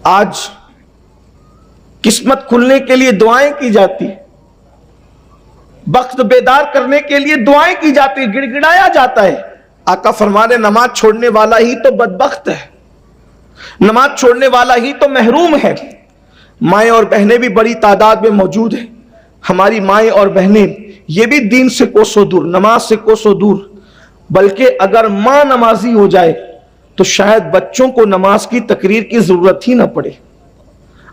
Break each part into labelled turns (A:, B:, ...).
A: آج قسمت کھلنے کے لیے دعائیں کی جاتی، وقت بیدار کرنے کے لیے دعائیں کی جاتی، گڑ گڑایا جاتا ہے۔ آقا فرمانے نماز چھوڑنے والا ہی تو بدبخت ہے، نماز چھوڑنے والا ہی تو محروم ہے۔ مائیں اور بہنیں بھی بڑی تعداد میں موجود ہیں، ہماری مائیں اور بہنیں یہ بھی دین سے کوسوں دور، نماز سے کوسوں دور، بلکہ اگر ماں نمازی ہو جائے تو شاید بچوں کو نماز کی تقریر کی ضرورت ہی نہ پڑے۔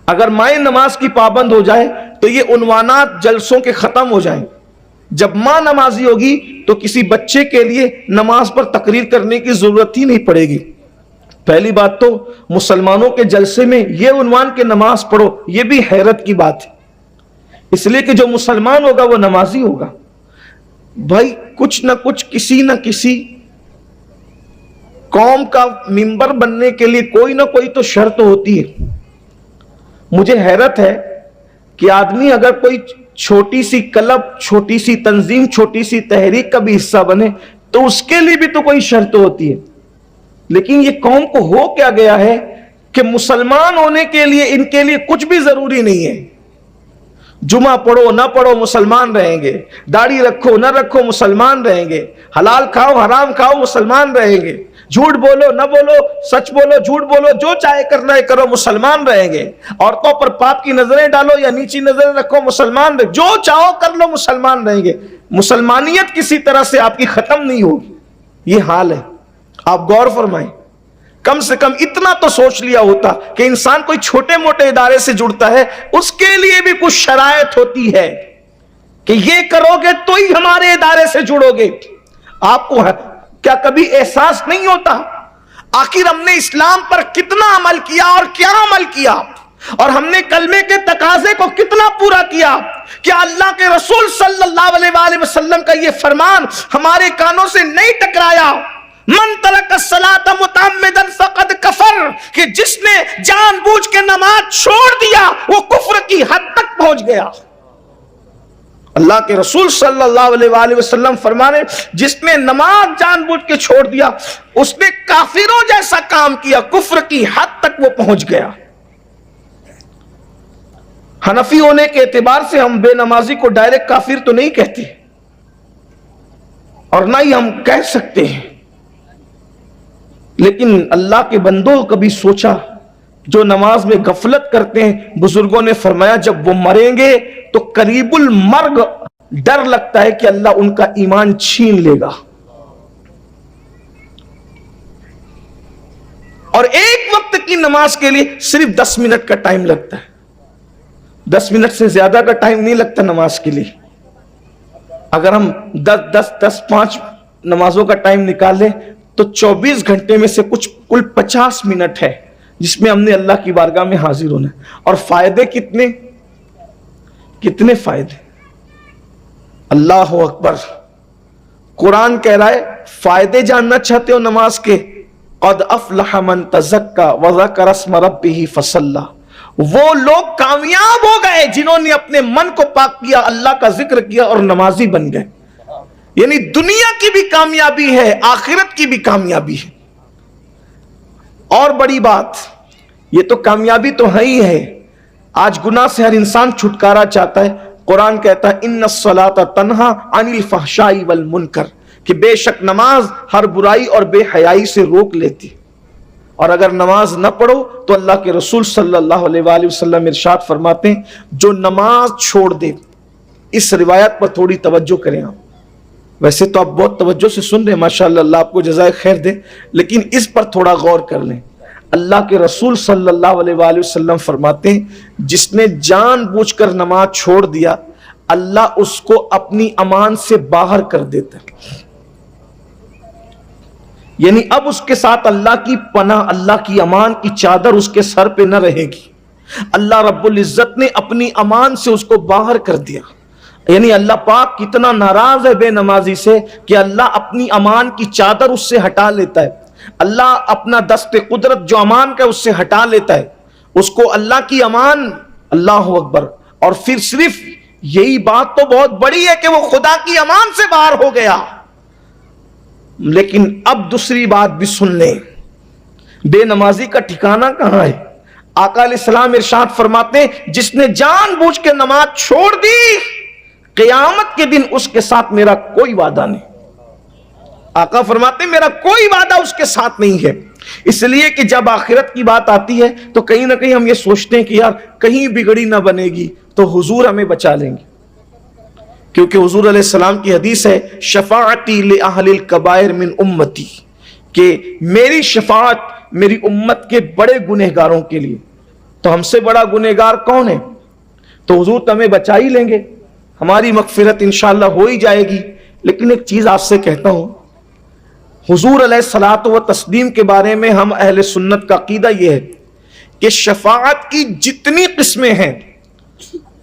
A: اگر مائیں نماز کی پابند ہو جائے تو یہ عنوانات جلسوں کے ختم ہو جائیں۔ جب ماں نمازی ہوگی تو کسی بچے کے لیے نماز پر تقریر کرنے کی ضرورت ہی نہیں پڑے گی۔ پہلی بات تو مسلمانوں کے جلسے میں یہ عنوان کہ نماز پڑھو، یہ بھی حیرت کی بات ہے، اس لیے کہ جو مسلمان ہوگا وہ نمازی ہوگا۔ بھائی کچھ نہ کچھ، کسی نہ کسی قوم کا ممبر بننے کے لیے کوئی نہ کوئی تو شرط ہوتی ہے۔ مجھے حیرت ہے کہ آدمی اگر کوئی چھوٹی سی کلب، چھوٹی سی تنظیم، چھوٹی سی تحریک کا بھی حصہ بنے تو اس کے لیے بھی تو کوئی شرط ہوتی ہے، لیکن یہ قوم کو ہو کیا گیا ہے کہ مسلمان ہونے کے لیے ان کے لیے کچھ بھی ضروری نہیں ہے۔ جمعہ پڑھو نہ پڑھو مسلمان رہیں گے، داڑھی رکھو نہ رکھو مسلمان رہیں گے، حلال کھاؤ حرام کھاؤ مسلمان رہیں گے، جھوٹ بولو نہ بولو، سچ بولو جھوٹ بولو، جو چاہے کرنا ہے کرو مسلمان رہیں گے، عورتوں پر پاپ کی نظریں ڈالو یا نیچی نظریں رکھو مسلمان رہیں گے، جو چاہو کر لو مسلمان رہیں گے۔ مسلمانیت کسی طرح سے آپ کی ختم نہیں ہوگی، یہ حال ہے۔ آپ غور فرمائیں، کم سے کم اتنا تو سوچ لیا ہوتا کہ انسان کوئی چھوٹے موٹے ادارے سے جڑتا ہے، اس کے لیے بھی کچھ شرائط ہوتی ہے کہ یہ کرو گے تو ہی ہمارے ادارے سے جڑو گے۔ آپ کو کیا کبھی احساس نہیں ہوتا آخر ہم نے اسلام پر کتنا عمل کیا اور کیا عمل کیا، اور ہم نے کلمے کے تقاضے کو کتنا پورا کیا؟ کیا اللہ کے رسول صلی اللہ علیہ وآلہ وسلم کا یہ فرمان ہمارے کانوں سے نہیں ٹکرایا؟ من ترک الصلاۃ متعمدا فقد کفر، کہ جس نے جان بوجھ کے نماز چھوڑ دیا وہ کفر کی حد تک پہنچ گیا۔ اللہ کے رسول صلی اللہ علیہ وآلہ وسلم فرمانے جس نے نماز جان بوجھ کے چھوڑ دیا اس نے کافروں جیسا کام کیا، کفر کی حد تک وہ پہنچ گیا۔ حنفی ہونے کے اعتبار سے ہم بے نمازی کو ڈائریکٹ کافر تو نہیں کہتے، اور نہ ہی ہم کہہ سکتے ہیں، لیکن اللہ کے بندوں کبھی سوچا جو نماز میں غفلت کرتے ہیں؟ بزرگوں نے فرمایا جب وہ مریں گے تو قریب المرگ ڈر لگتا ہے کہ اللہ ان کا ایمان چھین لے گا۔ اور ایک وقت کی نماز کے لیے صرف 10 منٹ کا ٹائم لگتا ہے، 10 منٹ سے زیادہ کا ٹائم نہیں لگتا نماز کے لیے۔ اگر ہم 5 نمازوں کا ٹائم نکال لیں تو 24 گھنٹے میں سے کل 50 منٹ ہے جس میں ہم نے اللہ کی بارگاہ میں حاضر ہونا ہے۔ اور فائدے کتنے فائدے! اللہ اکبر! قرآن کہہ رہا ہے فائدے جاننا چاہتے ہو نماز کے؟ قد افلح من تزکا وذکر اسم ربہ فصلی، وہ لوگ کامیاب ہو گئے جنہوں نے اپنے من کو پاک کیا، اللہ کا ذکر کیا اور نمازی بن گئے۔ یعنی دنیا کی بھی کامیابی ہے، آخرت کی بھی کامیابی ہے۔ اور بڑی بات، یہ تو کامیابی تو ہے ہی ہے، آج گناہ سے ہر انسان چھٹکارا چاہتا ہے۔ قرآن کہتا ہے ان الصلاۃ تنہا عن الفحشاء والمنکر، کہ بے شک نماز ہر برائی اور بے حیائی سے روک لیتی۔ اور اگر نماز نہ پڑھو تو اللہ کے رسول صلی اللہ علیہ وآلہ وسلم ارشاد فرماتے ہیں جو نماز چھوڑ دے، اس روایت پر تھوڑی توجہ کریں آپ، ویسے تو آپ بہت توجہ سے سن رہے ہیں ماشاءاللہ، اللہ آپ کو جزائے خیر دے، لیکن اس پر تھوڑا غور کر لیں۔ اللہ کے رسول صلی اللہ علیہ وآلہ وسلم فرماتے ہیں جس نے جان بوجھ کر نماز چھوڑ دیا اللہ اس کو اپنی امان سے باہر کر دیتا ہے، یعنی اب اس کے ساتھ اللہ کی پناہ، اللہ کی امان کی چادر اس کے سر پہ نہ رہے گی۔ اللہ رب العزت نے اپنی امان سے اس کو باہر کر دیا۔ یعنی اللہ پاک کتنا ناراض ہے بے نمازی سے کہ اللہ اپنی امان کی چادر اس سے ہٹا لیتا ہے، اللہ اپنا دست قدرت جو امان کا اس سے ہٹا لیتا ہے، اس کو اللہ کی امان، اللہ اکبر۔ اور پھر صرف یہی بات تو بہت بڑی ہے کہ وہ خدا کی امان سے باہر ہو گیا، لیکن اب دوسری بات بھی سن لیں، بے نمازی کا ٹھکانہ کہاں ہے؟ آقا علیہ السلام ارشاد فرماتے ہیں جس نے جان بوجھ کے نماز چھوڑ دی قیامت کے دن اس کے ساتھ میرا کوئی وعدہ نہیں. آقا فرماتے ہیں میرا کوئی وعدہ اس کے ساتھ نہیں ہے. اس لیے کہ جب آخرت کی بات آتی ہے تو کہیں نہ کہیں ہم یہ سوچتے ہیں کہ یار کہیں بگڑی نہ بنے گی تو حضور ہمیں بچا لیں گے، کیونکہ حضور علیہ السلام کی حدیث ہے شفاعتی لأہل الکبائر من امتی، کہ میری شفاعت میری امت کے بڑے گنہگاروں کے لیے. تو ہم سے بڑا گنہگار کون ہے؟ تو حضور تو ہمیں بچا ہی لیں گے، ہماری مغفرت انشاءاللہ ہو ہی جائے گی. لیکن ایک چیز آپ سے کہتا ہوں، حضور علیہ الصلوۃ والتسلیم کے بارے میں ہم اہل سنت کا عقیدہ یہ ہے کہ شفاعت کی جتنی قسمیں ہیں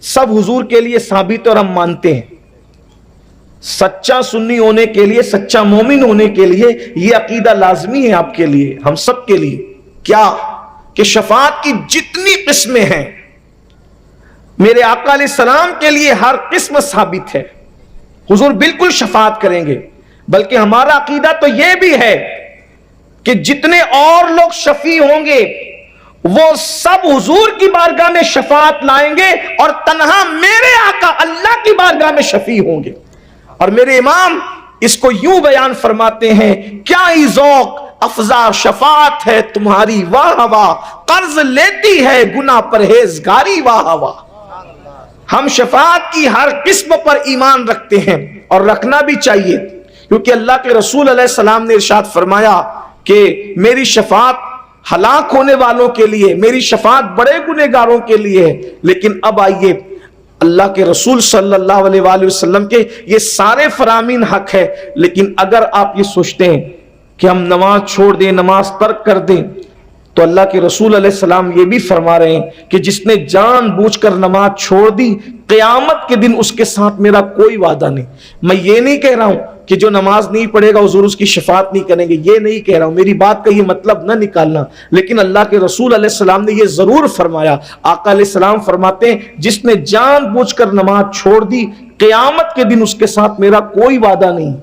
A: سب حضور کے لیے ثابت اور ہم مانتے ہیں. سچا سنی ہونے کے لیے، سچا مومن ہونے کے لیے یہ عقیدہ لازمی ہے آپ کے لیے، ہم سب کے لیے. کیا کہ شفاعت کی جتنی قسمیں ہیں میرے آقا علیہ السلام کے لیے ہر قسم ثابت ہے، حضور بالکل شفاعت کریں گے. بلکہ ہمارا عقیدہ تو یہ بھی ہے کہ جتنے اور لوگ شفیع ہوں گے وہ سب حضور کی بارگاہ میں شفاعت لائیں گے اور تنہا میرے آقا اللہ کی بارگاہ میں شفیع ہوں گے. اور میرے امام اس کو یوں بیان فرماتے ہیں، کیا ہی ذوق افزا شفاعت ہے تمہاری واہ واہ، قرض لیتی ہے گناہ پرہیزگاری واہ واہ. ہم شفاعت کی ہر قسم پر ایمان رکھتے ہیں اور رکھنا بھی چاہیے، کیونکہ اللہ کے رسول علیہ السلام نے ارشاد فرمایا کہ میری شفاعت ہلاک ہونے والوں کے لیے، میری شفاعت بڑے گنہگاروں کے لیے ہے. لیکن اب آئیے، اللہ کے رسول صلی اللہ علیہ وآلہ وسلم کے یہ سارے فرامین حق ہے، لیکن اگر آپ یہ سوچتے ہیں کہ ہم نماز چھوڑ دیں، نماز ترک کر دیں، تو اللہ کے رسول علیہ السلام یہ بھی فرما رہے ہیں کہ جس نے جان بوجھ کر نماز چھوڑ دی قیامت کے دن اس کے ساتھ میرا کوئی وعدہ نہیں. میں یہ نہیں کہہ رہا ہوں کہ جو نماز نہیں پڑھے گا حضور اس کی شفاعت نہیں کریں گے، یہ نہیں کہہ رہا ہوں، میری بات کا یہ مطلب نہ نکالنا. لیکن اللہ کے رسول علیہ السلام نے یہ ضرور فرمایا، آقا علیہ السلام فرماتے ہیں جس نے جان بوجھ کر نماز چھوڑ دی قیامت کے دن اس کے ساتھ میرا کوئی وعدہ نہیں.